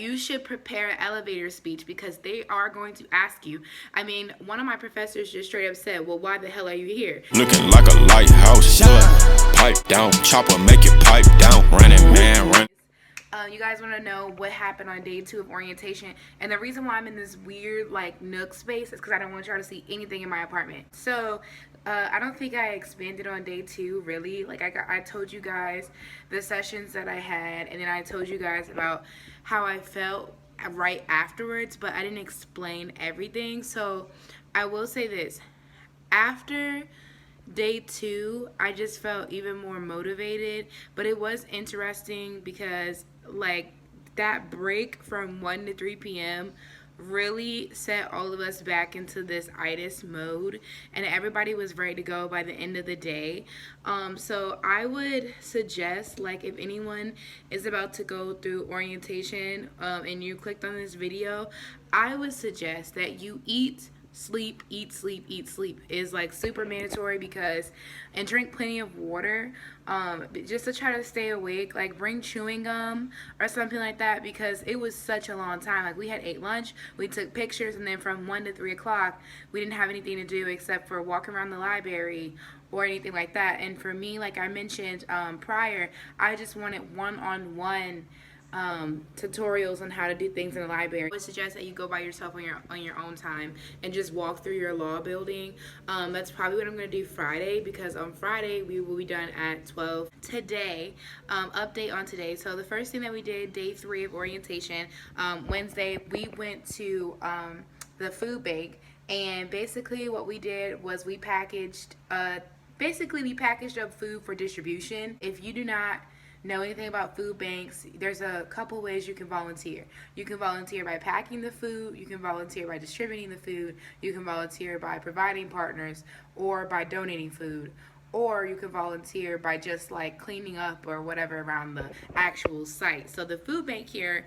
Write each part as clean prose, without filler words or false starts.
You should prepare an elevator speech because they are going to ask you. I mean, one of my professors just straight up said, well, why the hell are you here? Looking like a lighthouse, pipe down, chopper, make it pipe down, running man, run. You guys want to know what happened on day 2 of orientation, and the reason why I'm in this weird like nook space is because I don't want y'all to see anything in my apartment. So I don't think I expanded on day 2 really. Like I told you guys the sessions that I had, and then I told you guys about how I felt right afterwards, but I didn't explain everything. So I will say this: after day 2, I just felt even more motivated. But it was interesting because like that break from 1 to 3 p.m. really set all of us back into this itis mode, and everybody was ready to go by the end of the day. So I would suggest, like, if anyone is about to go through orientation and you clicked on this video, I would suggest that you eat, sleep, eat, sleep, eat, sleep is like super mandatory, because, and drink plenty of water, just to try to stay awake. Like bring chewing gum or something like that, because it was such a long time. Like we had ate lunch, we took pictures, and then from 1 to 3 o'clock we didn't have anything to do except for walk around the library or anything like that. And for me, like I mentioned prior, I just wanted one-on-one tutorials on how to do things in the library. I would suggest that you go by yourself on your own time and just walk through your law building. That's probably what I'm going to do Friday, because on Friday we will be done at 12. Today, update on today. So the first thing that we did, day 3 of orientation, Wednesday, we went to the food bank, and basically what we did was we packaged up food for distribution. If you do not know anything about food banks, there's a couple ways you can volunteer. You can volunteer by packing the food, you can volunteer by distributing the food, you can volunteer by providing partners or by donating food, or you can volunteer by just like cleaning up or whatever around the actual site. So the food bank here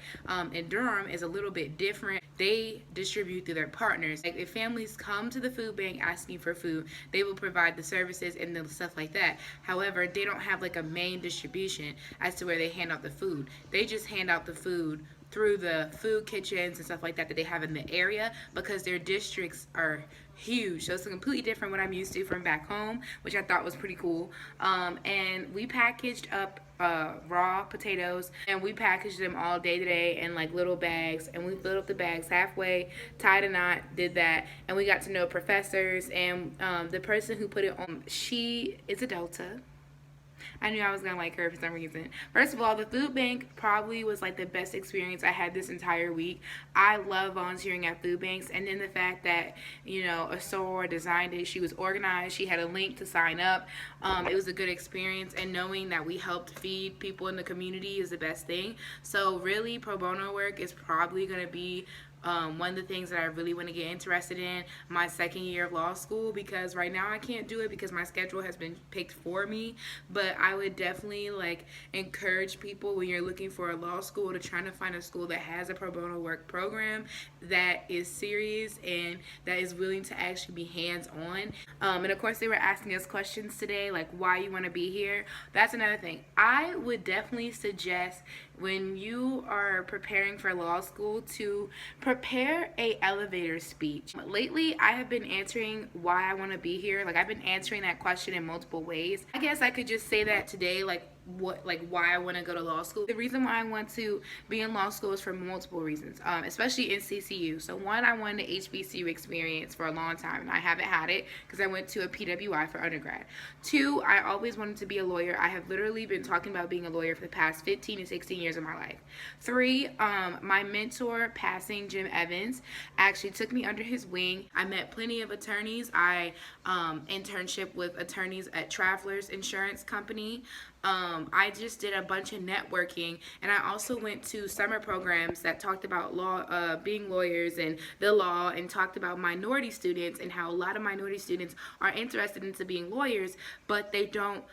in Durham is a little bit different. They distribute through their partners. Like if families come to the food bank asking for food, they will provide the services and the stuff like that. However, they don't have like a main distribution as to where they hand out the food. They just hand out the food through the food kitchens and stuff like that they have in the area, because their districts are huge. So it's completely different what I'm used to from back home, which I thought was pretty cool. And we packaged up raw potatoes, and we packaged them all day today in like little bags, and we filled up the bags halfway, tied a knot, did that, and we got to know professors. And the person who put it on, she is a Delta. I knew I was gonna like her for some reason. First of all, the food bank probably was like the best experience I had this entire week. I love volunteering at food banks, and then the fact that, you know, a soror designed it, she was organized, she had a link to sign up. It was a good experience, and knowing that we helped feed people in the community is the best thing. So really, pro bono work is probably gonna be one of the things that I really want to get interested in my second year of law school, because right now I can't do it because my schedule has been picked for me. But I would definitely like encourage people, when you're looking for a law school, to try to find a school that has a pro bono work program that is serious and that is willing to actually be hands-on. And of course they were asking us questions today, like why you want to be here. That's another thing. I would definitely suggest, when you are preparing for law school, to prepare a elevator speech. Lately, I have been answering why I want to be here. Like I've been answering that question in multiple ways. I guess I could just say that today, like why I want to go to law school. The reason why I want to be in law school is for multiple reasons, especially in CCU. So one, I wanted an HBCU experience for a long time, and I haven't had it because I went to a PWI for undergrad. Two, I always wanted to be a lawyer. I have literally been talking about being a lawyer for the past 15 to 16 years of my life. Three, my mentor, passing Jim Evans, actually took me under his wing. I met plenty of attorneys. I internship with attorneys at Travelers Insurance Company. I just did a bunch of networking, and I also went to summer programs that talked about law, being lawyers and the law, and talked about minority students and how a lot of minority students are interested into being lawyers, but they don't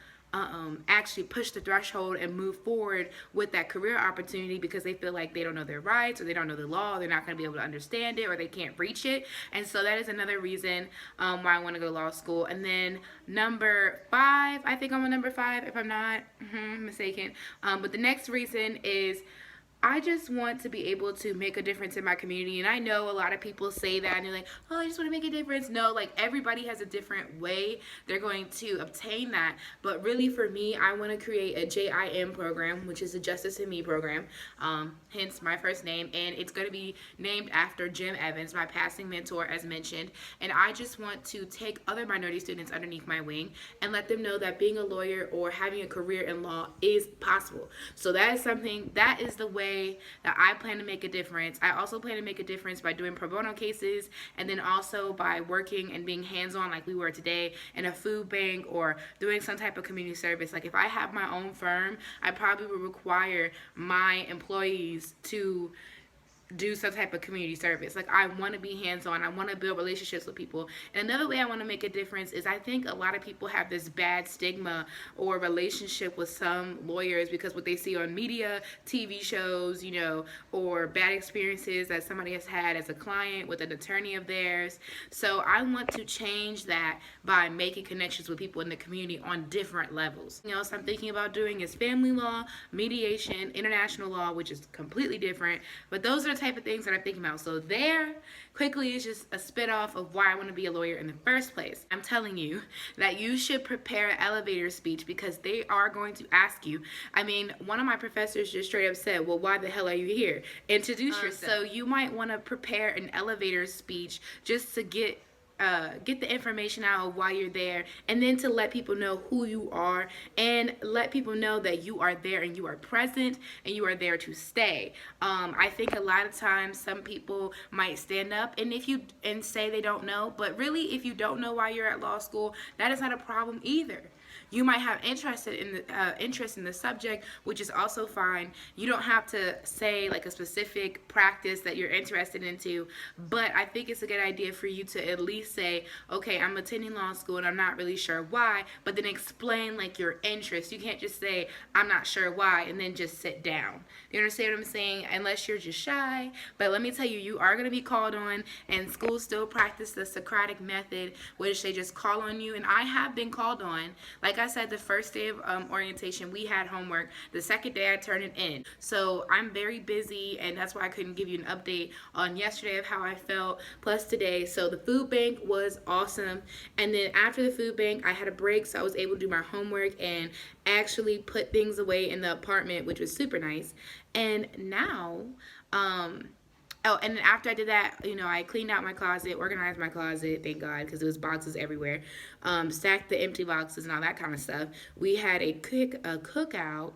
actually push the threshold and move forward with that career opportunity because they feel like they don't know their rights, or they don't know the law, they're not going to be able to understand it, or they can't reach it. And so that is another reason why I want to go to law school. And then number 5, I think I'm on number 5 if I'm not mistaken, but the next reason is I just want to be able to make a difference in my community. And I know a lot of people say that and they're like, oh, I just want to make a difference. No, like everybody has a different way they're going to obtain that. But really for me, I want to create a JIM program, which is a Justice in Me program, hence my first name. And it's going to be named after Jim Evans, my passing mentor, as mentioned. And I just want to take other minority students underneath my wing and let them know that being a lawyer or having a career in law is possible. So that is something, that is the way that I plan to make a difference. I also plan to make a difference by doing pro bono cases, and then also by working and being hands-on like we were today in a food bank or doing some type of community service. Like if I have my own firm, I probably would require my employees to do some type of community service. Like I want to be hands-on. I want to build relationships with people. And another way I want to make a difference is I think a lot of people have this bad stigma or relationship with some lawyers because what they see on media, TV shows, you know, or bad experiences that somebody has had as a client with an attorney of theirs. So I want to change that by making connections with people in the community on different levels. Something else I'm thinking about doing is family law, mediation, international law, which is completely different. But those are type of things that I'm thinking about. So there quickly is just a spit off of why I want to be a lawyer in the first place. I'm telling you that you should prepare an elevator speech because they are going to ask you. I mean, one of my professors just straight up said, well, why the hell are you here? Introduce yourself. So you might want to prepare an elevator speech just to get the information out of why you're there, and then to let people know who you are and let people know that you are there and you are present and you are there to stay. I think a lot of times some people might stand up and say they don't know, but really if you don't know why you're at law school, that is not a problem either. You might have interest in the subject, which is also fine. You don't have to say like a specific practice that you're interested into, but I think it's a good idea for you to at least say, okay, I'm attending law school and I'm not really sure why, but then explain like your interest. You can't just say, I'm not sure why, and then just sit down. You understand what I'm saying? Unless you're just shy. But let me tell you, you are going to be called on, and schools still practice the Socratic method, which they just call on you, and I have been called on. Like I said, the first day of orientation, we had homework. The second day, I turned it in. So I'm very busy, and that's why I couldn't give you an update on yesterday of how I felt, plus today. So the food bank was awesome. And then after the food bank, I had a break, so I was able to do my homework and actually put things away in the apartment, which was super nice. And now, oh, and then after I did that, you know, I cleaned out my closet, organized my closet, thank God, because there was boxes everywhere. Stacked the empty boxes and all that kind of stuff. We had a cookout.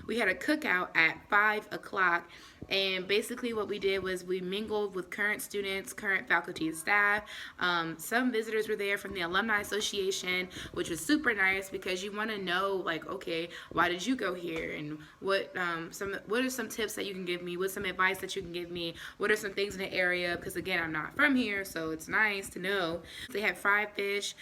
We had a cookout at 5 o'clock, and basically what we did was we mingled with current students, current faculty and staff. Some visitors were there from the Alumni Association, which was super nice because you want to know, like, okay, why did you go here, and what are some tips that you can give me, what's some advice that you can give me, what are some things in the area, because again, I'm not from here, so it's nice to know. They had fried fish,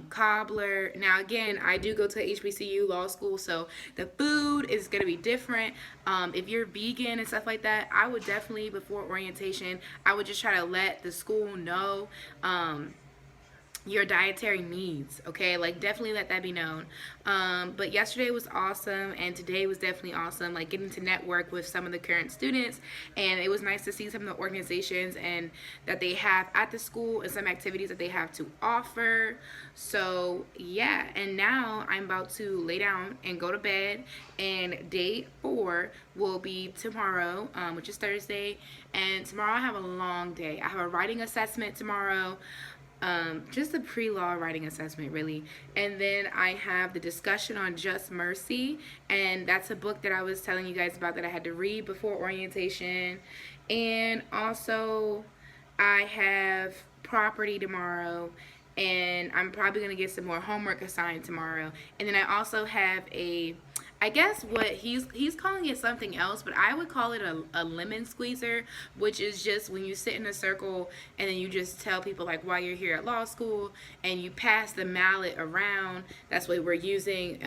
cobbler. Now again, I do go to HBCU law school, so the food is going to be different. If you're vegan and stuff like that, I would definitely, before orientation, I would just try to let the school know your dietary needs, okay? Like, definitely let that be known. But yesterday was awesome, and today was definitely awesome, like getting to network with some of the current students, and it was nice to see some of the organizations and that they have at the school and some activities that they have to offer. So yeah, and now I'm about to lay down and go to bed, and day 4 will be tomorrow, which is Thursday, and tomorrow I have a long day. I have a writing assessment tomorrow. Just a pre-law writing assessment, really. And then I have the discussion on Just Mercy, and that's a book that I was telling you guys about that I had to read before orientation. And also I have property tomorrow, and I'm probably going to get some more homework assigned tomorrow. And then I also have I guess what he's calling it something else, but I would call it a lemon squeezer, which is just when you sit in a circle and then you just tell people like why you're here at law school, and you pass the mallet around. That's what we're using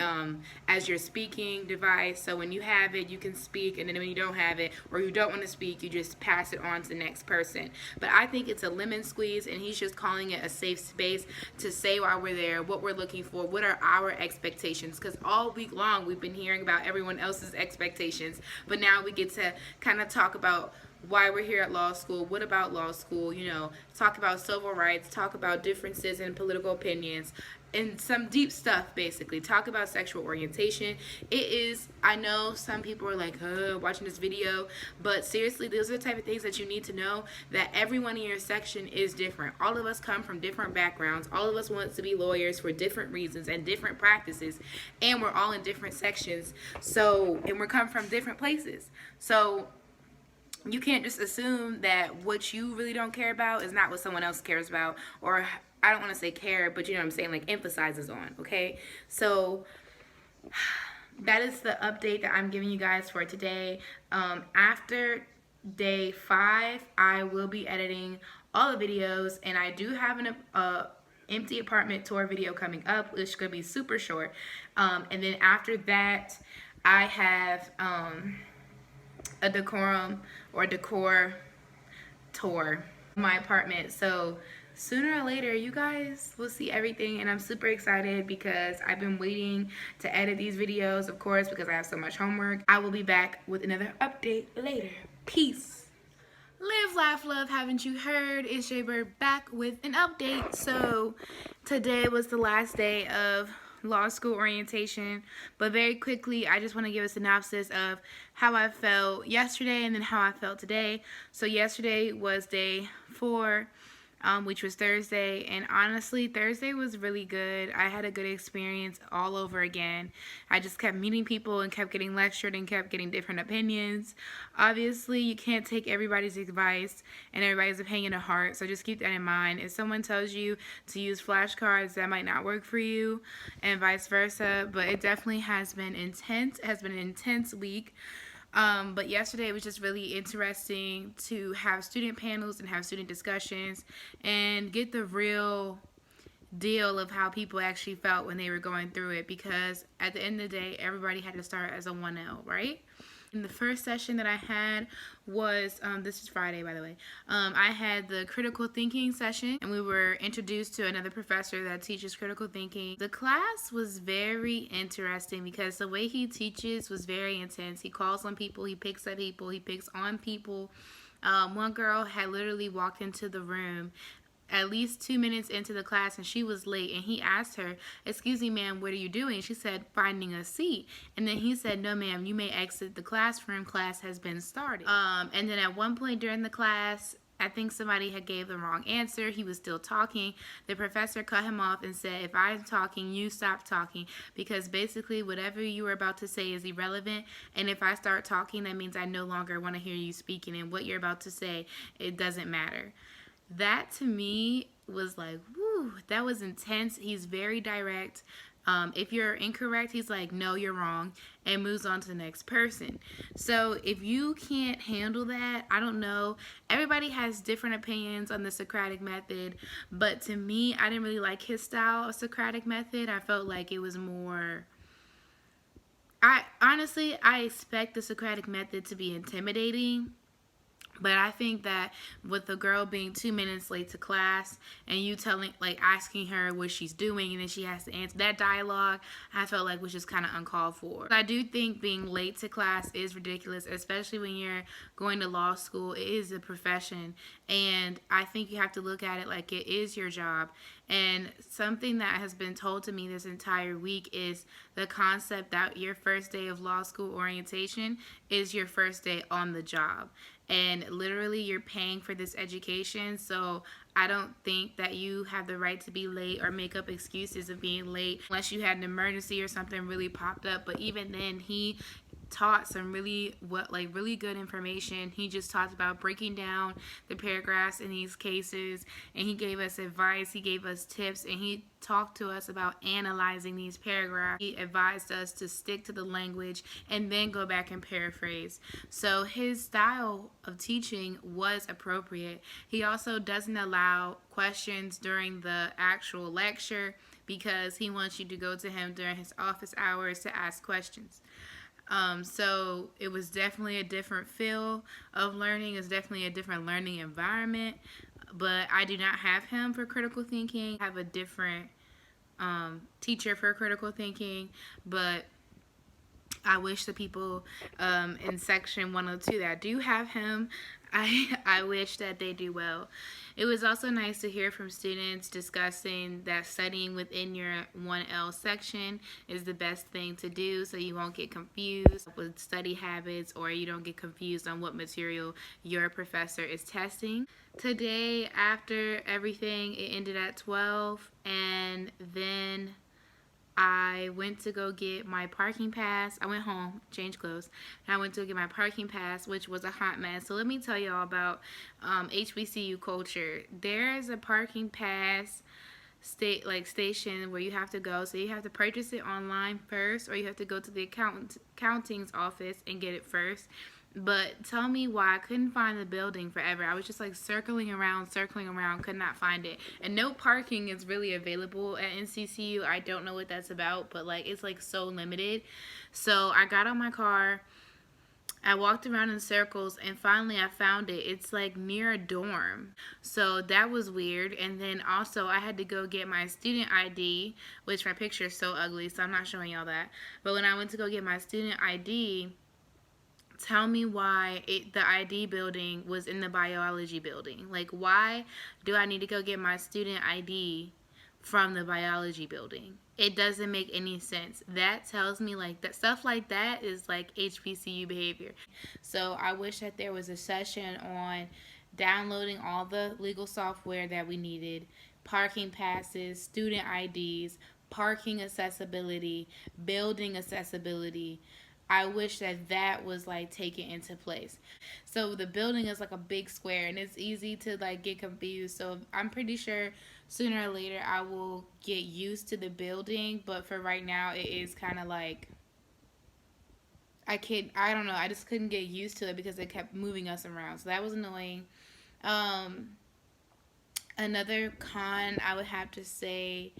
as your speaking device. So when you have it, you can speak, and then when you don't have it or you don't want to speak, you just pass it on to the next person. But I think it's a lemon squeeze, and he's just calling it a safe space to say why we're there, what we're looking for, what are our expectations, because all week long we've been hearing about everyone else's expectations. But now we get to kind of talk about why we're here at law school, what about law school, you know, talk about civil rights, talk about differences in political opinions, and some deep stuff, basically. Talk about sexual orientation. It is, I know some people are like, watching this video, but seriously, those are the type of things that you need to know, that everyone in your section is different. All of us come from different backgrounds. All of us want to be lawyers for different reasons and different practices, and we're all in different sections. So, and we're coming from different places. So, you can't just assume that what you really don't care about is not what someone else cares about, or I don't want to say care, but you know what I'm saying, like emphasizes on, okay? So that is the update that I'm giving you guys for today. After day 5, I will be editing all the videos, and I do have an empty apartment tour video coming up, which is going to be super short. And then after that, I have a decor tour of my apartment. So sooner or later, you guys will see everything, and I'm super excited because I've been waiting to edit these videos, of course, because I have so much homework. I will be back with another update later. Peace. Live, laugh, love, haven't you heard? It's J Bird back with an update. So today was the last day of law school orientation, but very quickly I just want to give a synopsis of how I felt yesterday and then how I felt today. So yesterday was day 4, which was Thursday, and honestly Thursday was really good. I had a good experience all over again. I just kept meeting people and kept getting lectured and kept getting different opinions. Obviously you can't take everybody's advice and everybody's opinion to heart, so just keep that in mind. If someone tells you to use flashcards, that might not work for you, and vice versa. But it definitely has been intense. It has been an intense week. But yesterday was just really interesting to have student panels and have student discussions and get the real deal of how people actually felt when they were going through it, because at the end of the day, everybody had to start as a 1L, right? And the first session that I had was, this is Friday, by the way, I had the critical thinking session, and we were introduced to another professor that teaches critical thinking. The class was very interesting because the way he teaches was very intense. He calls on people, he picks at people, he picks on people. One girl had literally walked into the room at least 2 minutes into the class, and she was late, and he asked her, "Excuse me, ma'am, what are you doing?" She said, "Finding a seat." And then he said, "No, ma'am, you may exit the classroom. Class has been started." And then at one point during the class, I think somebody had gave the wrong answer. He was still talking. The professor cut him off and said, "If I'm talking, you stop talking, because basically whatever you were about to say is irrelevant, and if I start talking, that means I no longer want to hear you speaking, and what you're about to say, it doesn't matter." That to me was like, whoo, that was intense. He's very direct. If you're incorrect, he's like, "No, you're wrong," and moves on to the next person. So if you can't handle that, I don't know. Everybody has different opinions on the Socratic method, but to me, I didn't really like his style of Socratic method. I felt like it was more... honestly, I expect the Socratic method to be intimidating. But I think that with the girl being 2 minutes late to class and you asking her what she's doing and then she has to answer, that dialogue, I felt like was just kind of uncalled for. I do think being late to class is ridiculous, especially when you're going to law school. It is a profession, and I think you have to look at it like it is your job. And something that has been told to me this entire week is the concept that your first day of law school orientation is your first day on the job. And literally you're paying for this education, so I don't think that you have the right to be late or make up excuses of being late unless you had an emergency or something really popped up. But even then, he taught some really good information. He just talked about breaking down the paragraphs in these cases, and he gave us advice, he gave us tips, and he talked to us about analyzing these paragraphs. He advised us to stick to the language and then go back and paraphrase. So his style of teaching was appropriate. He also doesn't allow questions during the actual lecture because he wants you to go to him during his office hours to ask questions. So it was definitely a different feel of learning. It's definitely a different learning environment. But I do not have him for critical thinking. I have a different teacher for critical thinking. But I wish the people in section 102 that do have him, I wish that they do well. It was also nice to hear from students discussing that studying within your 1L section is the best thing to do so you won't get confused with study habits or you don't get confused on what material your professor is testing. Today, after everything, it ended at 12, and then I went to go get my parking pass. I went home, changed clothes, and I went to get my parking pass, which was a hot mess. So let me tell y'all about HBCU culture. There is a parking pass station where you have to go. So you have to purchase it online first, or you have to go to the accounting's office and get it first. But tell me why I couldn't find the building forever. I was just like circling around, could not find it. And no parking is really available at NCCU. I don't know what that's about, but like it's like so limited. So I got on my car. I walked around in circles and finally I found it. It's like near a dorm. So that was weird. And then also I had to go get my student ID, which my picture is so ugly, so I'm not showing y'all that. But when I went to go get my student ID, tell me why the ID building was in the biology building. Like, why do I need to go get my student ID from the biology building? It doesn't make any sense. That tells me like that stuff like that is like HBCU behavior. So I wish that there was a session on downloading all the legal software that we needed, parking passes, student IDs, parking accessibility, building accessibility. I wish that that was like taken into place. So the building is like a big square and it's easy to like get confused. So I'm pretty sure sooner or later I will get used to the building, but for right now it is kind of like I don't know, I just couldn't get used to it because they kept moving us around. So that was annoying. Um Another con I would have to say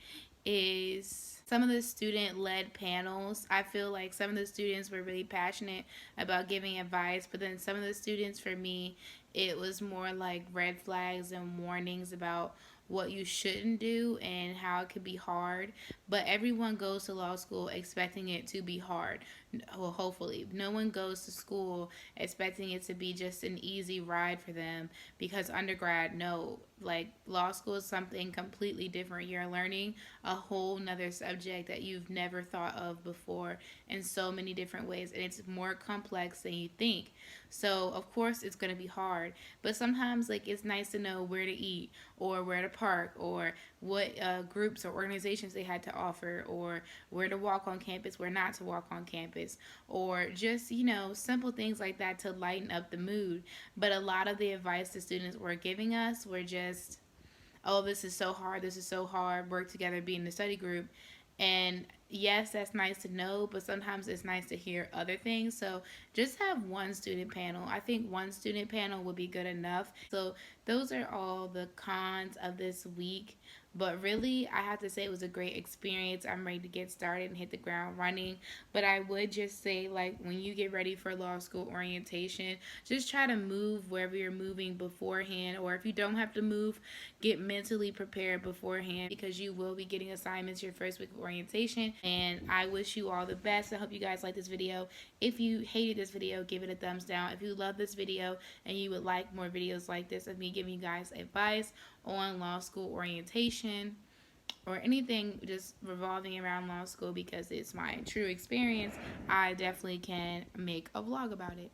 is some of the student-led panels. I feel like some of the students were really passionate about giving advice, but then some of the students, for me, it was more like red flags and warnings about what you shouldn't do and how it could be hard. But everyone goes to law school expecting it to be hard. Well, hopefully. No one goes to school expecting it to be just an easy ride for them because undergrad, no. Like, law school is something completely different. You're learning a whole nother subject that you've never thought of before in so many different ways, and it's more complex than you think. So, of course, it's going to be hard, but sometimes, like, it's nice to know where to eat or where to park or what groups or organizations they had to offer or where to walk on campus, where not to walk on campus, or just, simple things like that to lighten up the mood. But a lot of the advice the students were giving us were just, oh, this is so hard, work together, be in the study group. And yes, that's nice to know, but sometimes it's nice to hear other things. So just have one student panel. I think one student panel would be good enough. So those are all the cons of this week. But really, I have to say it was a great experience. I'm ready to get started and hit the ground running. But I would just say, like, when you get ready for law school orientation, just try to move wherever you're moving beforehand. Or if you don't have to move, get mentally prepared beforehand because you will be getting assignments your first week of orientation. And I wish you all the best. I hope you guys like this video. If you hated this video, give it a thumbs down. If you love this video and you would like more videos like this of me giving you guys advice on law school orientation or anything just revolving around law school because it's my true experience, I definitely can make a vlog about it.